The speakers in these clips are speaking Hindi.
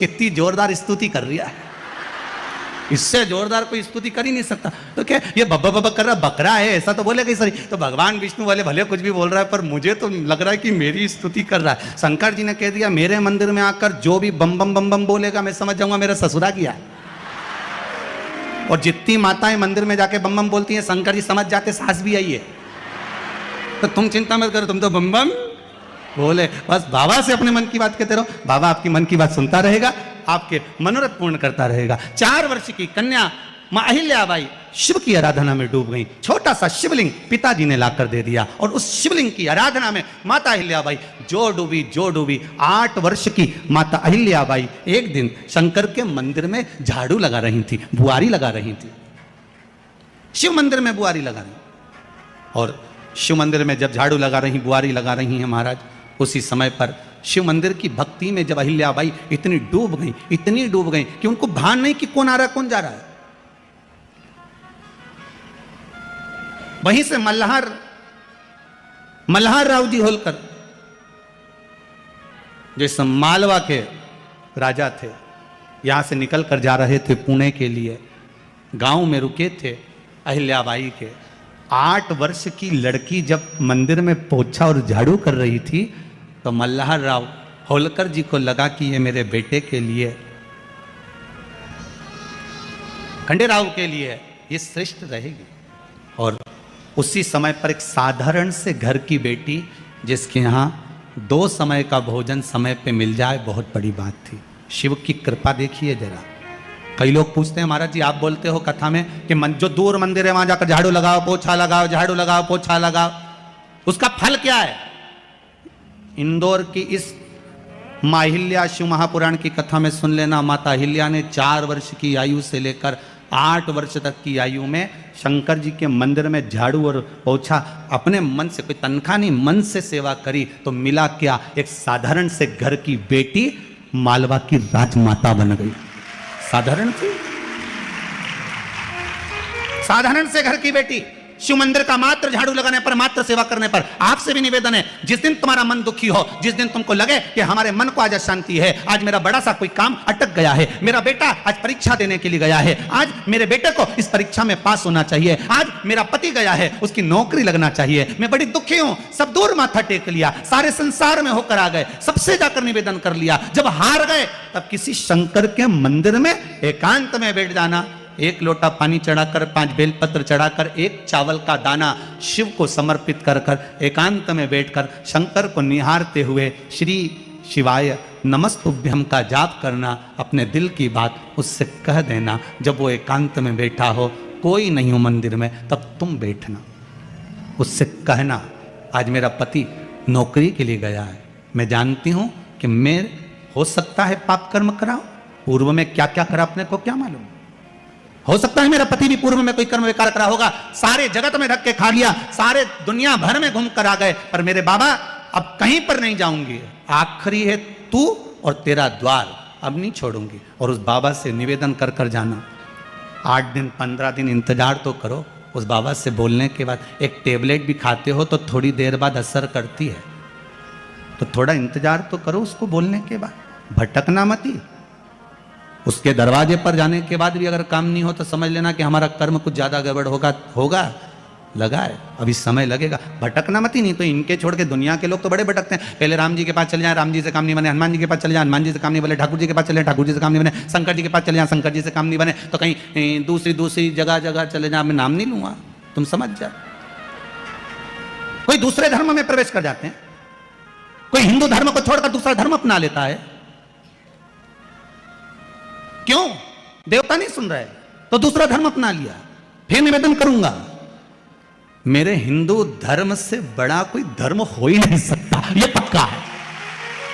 कितनी जोरदार स्तुति कर रही है, इससे जोरदार कोई स्तुति कर ही नहीं सकता। तो क्या ये बब्बा बब्बा कर रहा बकरा है ऐसा तो बोलेगा सही। तो भगवान विष्णु वाले भले कुछ भी बोल रहा है पर मुझे तो लग रहा है कि मेरी स्तुति कर रहा है। शंकर जी ने कह दिया मेरे मंदिर में आकर जो भी बम बम बम बम बोलेगा मैं समझ जाऊंगा मेरा ससुरा किया। और जितनी माताएं मंदिर में जाके बम बम बोलती हैं शंकर जी समझ जाते सास भी आई है। तो तुम चिंता मत करो, तुम तो बम बम बोले, बस बाबा से अपने मन की बात कहते रहो, बाबा आपकी मन की बात सुनता रहेगा, आपके मनोरथ पूर्ण करता रहेगा। 4 वर्ष की कन्या मां अहिल्याबाई शिव की आराधना में डूब गई। छोटा सा शिवलिंग पिताजी ने लाकर दे दिया और उस शिवलिंग की आराधना में माता अहिल्याबाई जो डूबी। 8 वर्ष की माता अहिल्याबाई एक दिन शंकर के मंदिर में झाड़ू लगा रही थी, बुआरी लगा रही थी। शिव मंदिर में बुआरी लगा रही, और शिव मंदिर में जब झाड़ू लगा रही बुआरी लगा रही हैं महाराज, उसी समय पर शिव मंदिर की भक्ति में जब अहिल्याबाई इतनी डूब गई कि उनको भान नहीं कि कौन आ रहा है कौन जा रहा है। वहीं से मल्हार राव जी होलकर जो इस मालवा के राजा थे, यहां से निकल कर जा रहे थे पुणे के लिए। गांव में रुके थे अहिल्याबाई के। 8 वर्ष की लड़की जब मंदिर में पोछा और झाड़ू कर रही थी तो मल्हार राव होलकर जी को लगा कि ये मेरे बेटे के लिए, खंडेराव के लिए ये श्रेष्ठ रहेगी। और उसी समय पर एक साधारण से घर की बेटी जिसके यहाँ 2 समय का भोजन समय पे मिल जाए बहुत बड़ी बात थी। शिव की कृपा देखिए जरा। कई लोग पूछते हैं महाराज जी आप बोलते हो कथा में कि जो दूर मंदिर है वहां जाकर झाड़ू लगाओ पोछा लगाओ, झाड़ू लगाओ पोछा लगाओ, उसका फल क्या है? इंदौर की इस मां अहिल्या शिव महापुराण की कथा में सुन लेना। माता अहिल्या ने 4 वर्ष की आयु से लेकर 8 वर्ष तक की आयु में शंकर जी के मंदिर में झाड़ू और पोछा अपने मन से, कोई तनख्वाह नहीं, मन से सेवा करी। तो मिला क्या? एक साधारण से घर की बेटी मालवा की राजमाता बन गई। साधारण से घर की बेटी शिव मंदिर का मात्र झाड़ू लगाने पर, मात्र सेवा करने पर। आपसे भी निवेदन है, जिस दिन तुम्हारा मन दुखी हो, जिस दिन तुमको लगे कि हमारे मन को आज अशांति है, आज मेरा बड़ा सा कोई काम अटक गया है, मेरा बेटा आज परीक्षा देने के लिए गया है, आज मेरे बेटे को इस परीक्षा में पास होना चाहिए, आज मेरा पति गया है उसकी नौकरी लगना चाहिए, मैं बड़ी दुखी हूं, सब दूर माथा टेक लिया, सारे संसार में होकर आ गए, सबसे जाकर निवेदन कर लिया, जब हार गए तब किसी शंकर के मंदिर में एकांत में बैठ जाना, 1 लोटा पानी चढ़ाकर, 5 बेलपत्र चढ़ाकर, 1 चावल का दाना शिव को समर्पित कर कर एकांत में बैठकर शंकर को निहारते हुए श्री शिवाय नमस्तुभ्यम का जाप करना, अपने दिल की बात उससे कह देना। जब वो एकांत में बैठा हो, कोई नहीं हो मंदिर में, तब तुम बैठना, उससे कहना आज मेरा पति नौकरी के लिए गया है, मैं जानती हूं कि मैं हो सकता है पाप कर्म कराओ, पूर्व में क्या क्या करा अपने को क्या मालूम, हो सकता है मेरा पति भी पूर्व में कोई कर्म विकार करा होगा, सारे जगत में धक्के खा लिया, सारे दुनिया भर में घूम कर आ गए, पर मेरे बाबा अब कहीं पर नहीं जाऊंगी, आखिरी है तू और तेरा द्वार, अब नहीं छोड़ूंगी। और उस बाबा से निवेदन कर कर जाना। 8 दिन 15 दिन इंतजार तो करो। उस बाबा से बोलने के बाद, एक टेबलेट भी खाते हो तो थोड़ी देर बाद असर करती है, तो थोड़ा इंतजार तो करो उसको बोलने के बाद, भटकना मती। उसके दरवाजे पर जाने के बाद भी अगर काम नहीं हो तो समझ लेना कि हमारा कर्म कुछ ज्यादा गड़बड़ होगा लगा है, अभी समय लगेगा, भटकना मत ही। नहीं तो इनके छोड़ के दुनिया के लोग तो बड़े भटकते हैं। पहले राम जी के पास चले जाए, राम जी से काम नहीं बने, हनुमान जी के पास चले जाए, हनुमान जी से काम नहीं बने, ठाकुर जी के पास चले जाए, ठाकुर जी से काम नहीं बने, शंकर जी के पास चले जाए, शंकर जी से काम नहीं बने, तो कहीं दूसरी जगह चले जाए, मैं नाम नहीं लूंगा, तुम समझ जाए। कोई दूसरे धर्म में प्रवेश कर जाते हैं, कोई हिंदू धर्म को छोड़कर दूसरा धर्म अपना लेता है। क्यों? देवता नहीं सुन रहे तो दूसरा धर्म अपना लिया। फिर निवेदन करूंगा, मेरे हिंदू धर्म से बड़ा कोई धर्म हो ही नहीं सकता, यह पक्का है।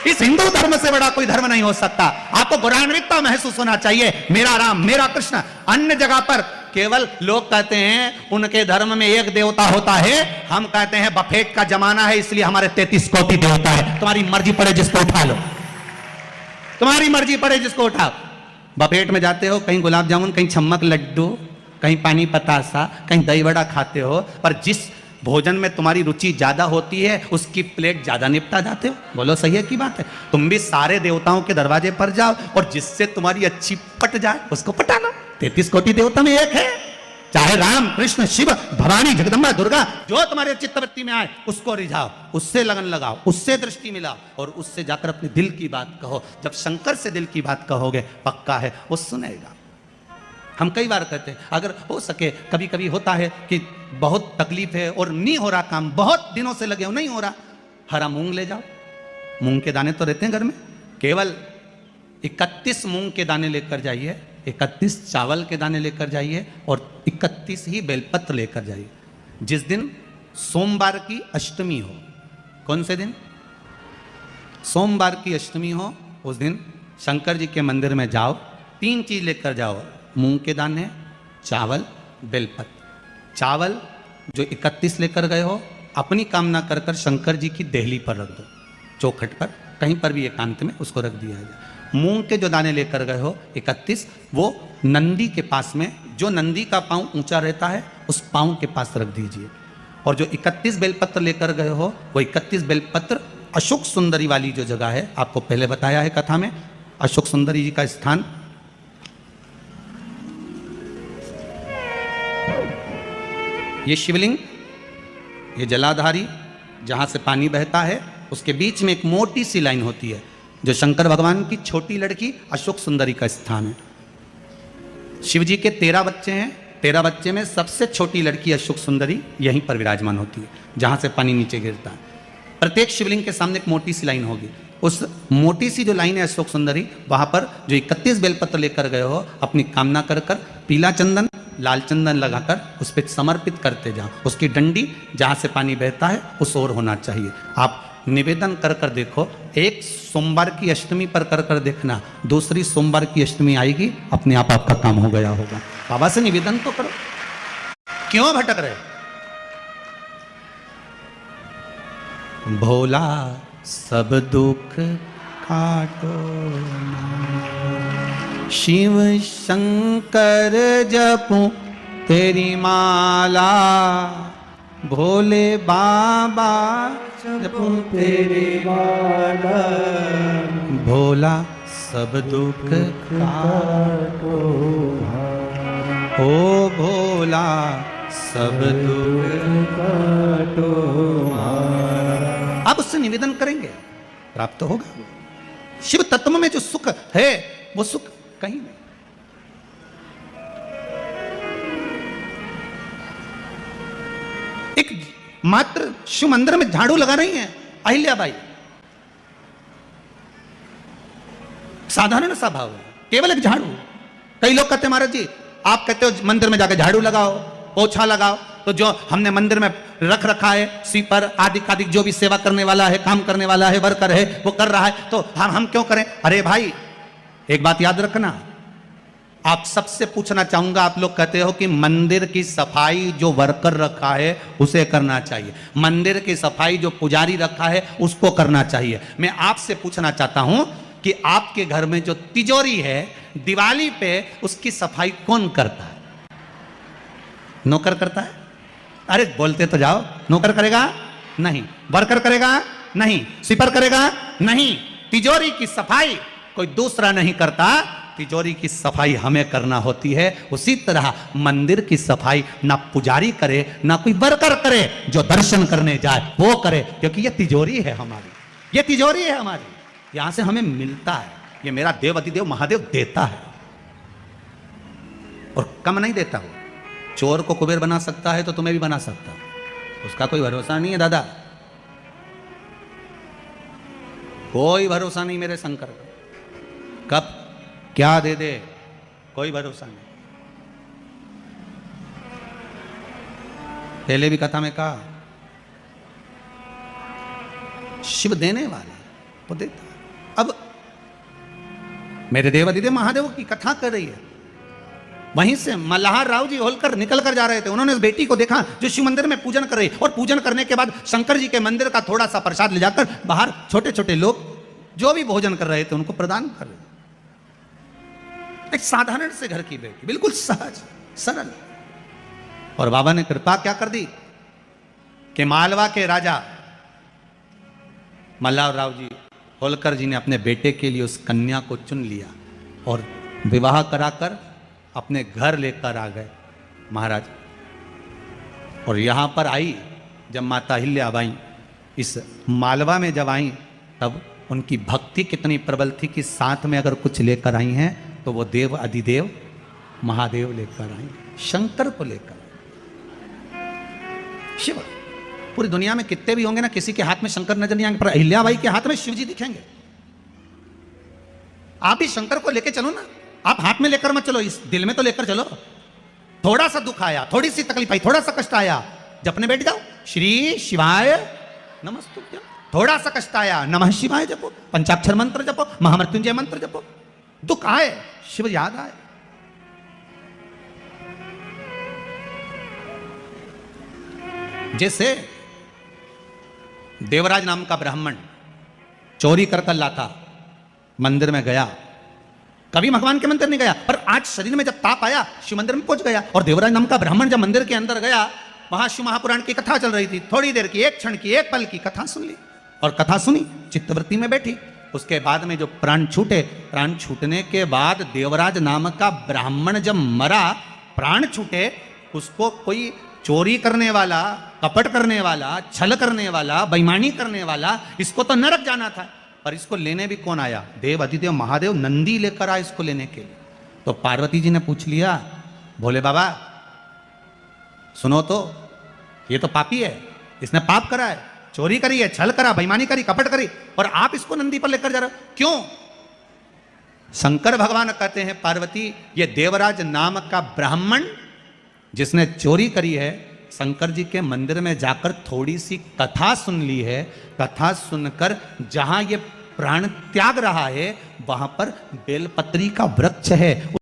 इस हिंदू धर्म से बड़ा कोई धर्म नहीं हो सकता। आपको गौरवान्वितता महसूस होना चाहिए, मेरा राम मेरा कृष्ण। अन्य जगह पर केवल लोग कहते हैं उनके धर्म में एक देवता होता है, हम कहते हैं बफेट का जमाना है इसलिए हमारे 33 कोटि देवता है। तुम्हारी मर्जी पड़े जिसको उठा लो, तुम्हारी मर्जी पड़े जिसको उठाओ। बफेट में जाते हो, कहीं गुलाब जामुन, कहीं छम्मक लड्डू, कहीं पानी पतासा, कहीं दही बड़ा खाते हो, पर भोजन में तुम्हारी रुचि ज्यादा होती है, उसकी प्लेट ज्यादा निपटा जाते हो। बोलो सही है की बात है? तुम भी सारे देवताओं के दरवाजे पर जाओ और जिससे तुम्हारी अच्छी पट जाए उसको पटा लो। 33 कोटि देवता में एक है, चाहे राम कृष्ण शिव भवानी जगदम्बा दुर्गा, जो तुम्हारे चित्तवृत्ति में आए उसको रिझाओ, उससे लगन लगाओ, उससे दृष्टि मिलाओ और उससे जाकर अपने दिल की बात कहो। जब शंकर से दिल की बात कहोगे पक्का है वो सुनेगा। हम कई बार कहते हैं अगर हो सके, कभी कभी होता है कि बहुत तकलीफ है और नहीं हो रहा काम, बहुत दिनों से लगे हो नहीं हो रहा, हरा मूंग ले जाओ। मूंग के दाने तो रहते हैं घर में, केवल 31 मूंग के दाने लेकर जाइए, 31 चावल के दाने लेकर जाइए और 31 ही बेलपत्र लेकर जाइए। जिस दिन सोमवार की अष्टमी हो, कौन से दिन? सोमवार की अष्टमी हो, उस दिन शंकर जी के मंदिर में जाओ, 3 चीज लेकर जाओ, मूंग के दाने, चावल, बेलपत्र। चावल जो 31 लेकर गए हो अपनी कामना कर कर शंकर जी की देहली पर रख दो, चौखट पर, कहीं पर भी एकांत में उसको रख दिया जाए। मूंग के जो दाने लेकर गए हो 31, वो नंदी के पास में, जो नंदी का पांव ऊंचा रहता है उस पांव के पास रख दीजिए। और जो 31 बेलपत्र लेकर गए हो वो 31 बेलपत्र अशोक सुंदरी वाली जो जगह है, आपको पहले बताया है कथा में, अशोक सुंदरी जी का स्थान, ये शिवलिंग, ये जलाधारी जहां से पानी बहता है, उसके बीच में एक मोटी सी लाइन होती है जो शंकर भगवान की छोटी लड़की अशोक सुंदरी का स्थान है। शिव जी के 13 बच्चे हैं, 13 बच्चे में सबसे छोटी लड़की अशोक सुंदरी यहीं पर विराजमान होती है जहां से पानी नीचे गिरता है। प्रत्येक शिवलिंग के सामने एक मोटी सी लाइन होगी, उस मोटी सी जो लाइन है अशोक सुंदरी, वहां पर जो 31 बेलपत्र लेकर गए हो अपनी कामना कर कर पीला चंदन लाल चंदन लगाकर उस पर समर्पित करते जाओ। उसकी डंडी जहां से पानी बहता है उस ओर होना चाहिए। आप निवेदन कर कर देखो, एक सोमवार की अष्टमी पर कर कर देखना, दूसरी सोमवार की अष्टमी आएगी अपने आप आपका काम हो गया होगा। बाबा से निवेदन तो करो, क्यों भटक रहे? भोला सब दुख काटो, शिव शंकर जपूं तेरी माला, भोले बाबा जपूं तेरी माला, भोला सब दुख काटो, ओ भोला सब दुख काटो। आप उससे निवेदन करेंगे प्राप्त होगा। शिव तत्व में जो सुख है वो सुख कहीं नहीं। एक मात्र शिव मंदिर में झाड़ू लगा रही हैं अहिल्याबाई, साधारण सा भाव है, केवल एक झाड़ू। कई लोग कहते हैं महाराज जी आप कहते हो मंदिर में जाकर झाड़ू लगाओ, पोछा लगाओ, तो जो हमने मंदिर में रख रखा है स्वीपर आदि आदि जो भी सेवा करने वाला है, काम करने वाला है, वर्कर है, वो कर रहा है, तो हम क्यों करें? अरे भाई एक बात याद रखना, आप सबसे पूछना चाहूंगा, आप लोग कहते हो कि मंदिर की सफाई जो वर्कर रखा है उसे करना चाहिए, मंदिर की सफाई जो पुजारी रखा है उसको करना चाहिए। मैं आपसे पूछना चाहता हूं कि आपके घर में जो तिजोरी है दिवाली पे उसकी सफाई कौन करता है? नौकर करता है? अरे बोलते तो जाओ। नौकर करेगा? नहीं। वर्कर करेगा? नहीं। स्वीपर करेगा? नहीं। तिजोरी की सफाई कोई दूसरा नहीं करता, तिजोरी की सफाई हमें करना होती है। उसी तरह मंदिर की सफाई ना पुजारी करे ना कोई वर्कर करे, जो दर्शन करने जाए वो करे, क्योंकि ये तिजोरी है हमारी, ये तिजोरी है हमारी, यहां से हमें मिलता है। ये मेरा देव अधिदेव महादेव देता है और कम नहीं देता। वो चोर को कुबेर बना सकता है तो तुम्हें भी बना सकता है, उसका कोई भरोसा नहीं है दादा, कोई भरोसा नहीं मेरे शंकर का, कब क्या दे दे कोई भरोसा नहीं। पहले भी कथा में कहा शिव देने वाले वो देता है। अब मेरे देवादिदेव महादेव की कथा कर रही है, वहीं से मल्हार राव जी होलकर निकल कर जा रहे थे, उन्होंने उस बेटी को देखा जो शिव मंदिर में पूजन कर रही, और पूजन करने के बाद शंकर जी के मंदिर का थोड़ा सा प्रसाद ले जाकर बाहर छोटे छोटे लोग जो भी भोजन कर रहे थे उनको प्रदान कर रहे। एक साधारण से घर की बेटी, बिल्कुल सहज सरल, और बाबा ने कृपा क्या कर दी, कि मालवा के राजा मल्हारराव जी होलकर जी ने अपने बेटे के लिए उस कन्या को चुन लिया और विवाह कराकर अपने घर लेकर आ गए महाराज। और यहाँ पर आई जब माता अहिल्याबाई इस मालवा में जब आई, तब उनकी भक्ति कितनी प्रबल थी कि साथ में अगर कुछ लेकर आई हैं तो वो देव अधिदेव महादेव लेकर आई, शंकर को लेकर शिव। पूरी दुनिया में कितने भी होंगे ना, किसी के हाथ में शंकर नजर नहीं आएंगे, पर अहिल्याबाई के हाथ में शिव जी दिखेंगे। आप भी शंकर को लेकर चलो ना, आप हाथ में लेकर मत चलो, इस दिल में तो लेकर चलो। थोड़ा सा दुख आया, थोड़ी सी तकलीफ आई, थोड़ा सा कष्ट आया, जपने बैठ जाओ श्री शिवाय नमस्तुभ्यं। थोड़ा सा कष्ट आया, नमः शिवाय जपो, पंचाक्षर मंत्र जपो, महामृत्युंजय मंत्र जपो। दुख आए शिव याद आए। जैसे देवराज नाम का ब्राह्मण चोरी कर लाता, मंदिर में गया, कभी भगवान के मंदिर नहीं गया, पर आज शरीर में जब ताप आया शिव मंदिर में पहुंच गया। और देवराज नाम का ब्राह्मण जब मंदिर के अंदर गया, वहां शिव महापुराण की कथा चल रही थी, थोड़ी देर की, एक क्षण की, एक पल की कथा सुन ली, और कथा सुनी, चित्तवृत्ति में बैठी। उसके बाद में जो प्राण छूटे, प्राण छूटने के बाद देवराज नाम का ब्राह्मण जब मरा, प्राण छूटे, उसको कोई चोरी करने वाला, कपट करने वाला, छल करने वाला, बेईमानी करने वाला, इसको तो नरक जाना था, पर इसको लेने भी कौन आया? देव अधिदेव महादेव नंदी लेकर आया इसको लेने के लिए। तो पार्वती जी ने पूछ लिया, भोले बाबा सुनो तो, ये तो पापी है, इसने पाप करा है, चोरी करी है, छल करा, बेईमानी करी, कपट करी, और आप इसको नंदी पर लेकर जा रहे हो, क्यों? शंकर भगवान कहते हैं, पार्वती ये देवराज नाम का ब्राह्मण जिसने चोरी करी है, शंकर जी के मंदिर में जाकर थोड़ी सी कथा सुन ली है, कथा सुनकर जहां ये प्राण त्याग रहा है वहां पर बेलपत्री का वृक्ष है।